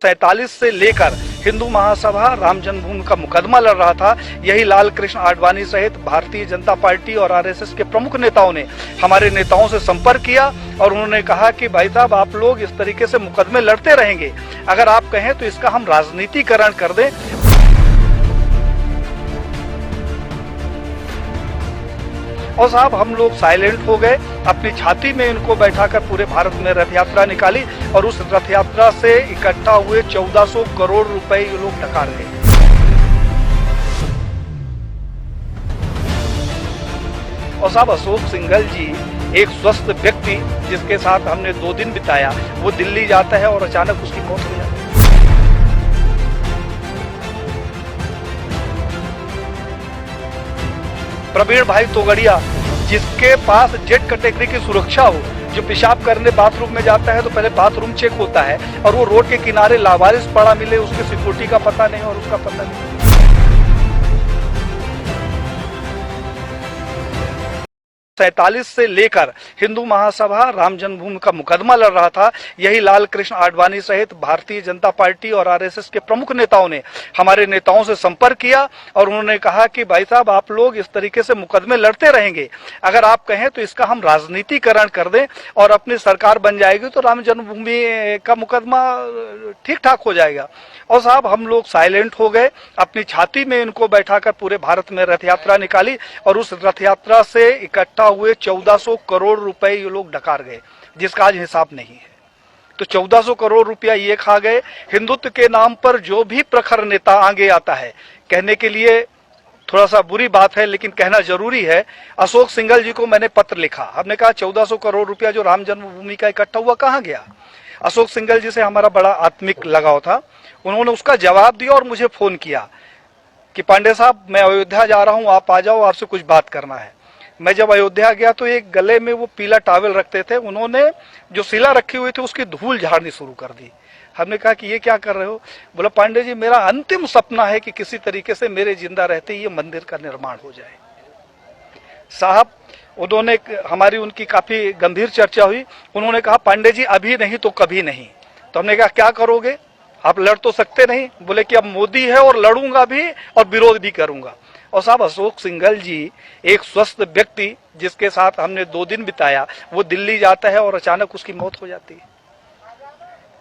47 से लेकर हिंदू महासभा राम जन्मभूमि का मुकदमा लड़ रहा था। यही लाल कृष्ण आडवाणी सहित भारतीय जनता पार्टी और आरएसएस के प्रमुख नेताओं ने हमारे नेताओं से संपर्क किया और उन्होंने कहा कि भाई साहब, आप लोग इस तरीके से मुकदमे लड़ते रहेंगे, अगर आप कहें तो इसका हम राजनीतिकरण कर दें। और साहब, हम लोग साइलेंट हो गए, अपनी छाती में इनको बैठाकर पूरे भारत में रथ यात्रा निकाली और उस रथ यात्रा से इकट्ठा हुए 1400 करोड़ रुपए ये लोग डकार गए। और साहब, अशोक सिंघल जी एक स्वस्थ व्यक्ति जिसके साथ हमने 2 दिन बिताया, वो दिल्ली जाता है और अचानक उसकी मौत हो जाती है। प्रवीण भाई तोगड़िया, जिसके पास जेड कैटेगरी की सुरक्षा हो, जो पेशाब करने बाथरूम में जाता है तो पहले बाथरूम चेक होता है और वो रोड के किनारे लावारिस पड़ा मिले, उसके सिक्योरिटी का पता नहीं और उसका पता नहीं। 47 से लेकर हिंदू महासभा राम जन्मभूमि का मुकदमा लड़ रहा था। यही लाल कृष्ण आडवाणी सहित भारतीय जनता पार्टी और आरएसएस के प्रमुख नेताओं ने हमारे नेताओं से संपर्क किया और उन्होंने कहा कि भाई साहब, आप लोग इस तरीके से मुकदमे लड़ते रहेंगे, अगर आप कहें तो इसका हम राजनीतिकरण कर दें और अपनी सरकार बन जाएगी तो राम जन्मभूमि का मुकदमा ठीक ठाक हो जाएगा। और साहब, हम लोग साइलेंट हो गए, अपनी छाती में इनको बैठाकर पूरे भारत में रथ यात्रा निकाली और उस रथ यात्रा से इकट्ठा हुए 1400 करोड़ रुपए ये लोग डकार गए, जिसका आज हिसाब नहीं है। तो 1400 करोड़ रुपया ये खा गए। हिंदुत्व के नाम पर जो भी प्रखर नेता आगे आता है, कहने के लिए थोड़ा सा बुरी बात है लेकिन कहना जरूरी है, अशोक सिंघल जी को मैंने पत्र लिखा। हमने कहा 1400 करोड़ रुपया जो राम जन्मभूमि का इकट्ठा हुआ कहाँ गया। अशोक सिंघल जी से हमारा बड़ा आत्मिक लगाव था। उन्होंने उसका जवाब दिया और मुझे फोन किया कि पांडे साहब, मैं अयोध्या जा रहा हूं, आप आ जाओ, आपसे कुछ बात करना है। मैं जब अयोध्या गया तो एक गले में वो पीला टॉवल रखते थे, उन्होंने जो शिला रखी हुई थी उसकी धूल झाड़नी शुरू कर दी। हमने कहा कि ये क्या कर रहे हो। बोला, पांडे जी, मेरा अंतिम सपना है कि किसी तरीके से मेरे जिंदा रहते ही ये मंदिर का निर्माण हो जाए। साहब, उन्होंने हमारी उनकी काफी गंभीर चर्चा हुई। उन्होंने कहा, पांडे जी, अभी नहीं तो कभी नहीं। तो हमने कहा, क्या करोगे, आप लड़ तो सकते नहीं। बोले कि अब मोदी है और लड़ूंगा भी और विरोध भी करूंगा। और साहब, अशोक सिंघल जी एक स्वस्थ व्यक्ति जिसके साथ हमने 2 दिन बिताया, वो दिल्ली जाता है और अचानक उसकी मौत हो जाती है।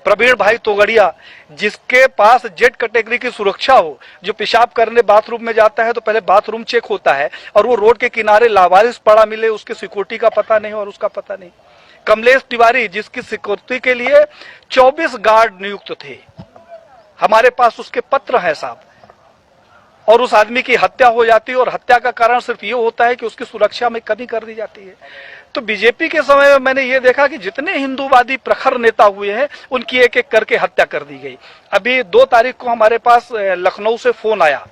प्रवीण भाई तोगड़िया, जिसके पास जेड कैटेगरी की सुरक्षा हो, जो पेशाब करने बाथरूम में जाता है तो पहले बाथरूम चेक होता है और वो रोड के किनारे लावारिस पड़ा मिले, उसके सिक्योरिटी का पता नहीं और उसका पता नहीं। कमलेश तिवारी, जिसकी सिक्योरिटी के लिए 24 गार्ड नियुक्त थे, हमारे पास उसके पत्र हैं साहब, और उस आदमी की हत्या हो जाती है और हत्या का कारण सिर्फ ये होता है कि उसकी सुरक्षा में कमी कर दी जाती है। तो बीजेपी के समय में मैंने ये देखा कि जितने हिंदूवादी प्रखर नेता हुए हैं, उनकी एक एक करके हत्या कर दी गई। अभी 2 तारीख को हमारे पास लखनऊ से फोन आया,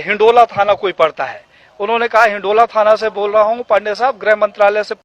हिंडोला थाना कोई पड़ता है, उन्होंने कहा, हिंडोला थाना से बोल रहा हूं पांडे साहब, गृह मंत्रालय से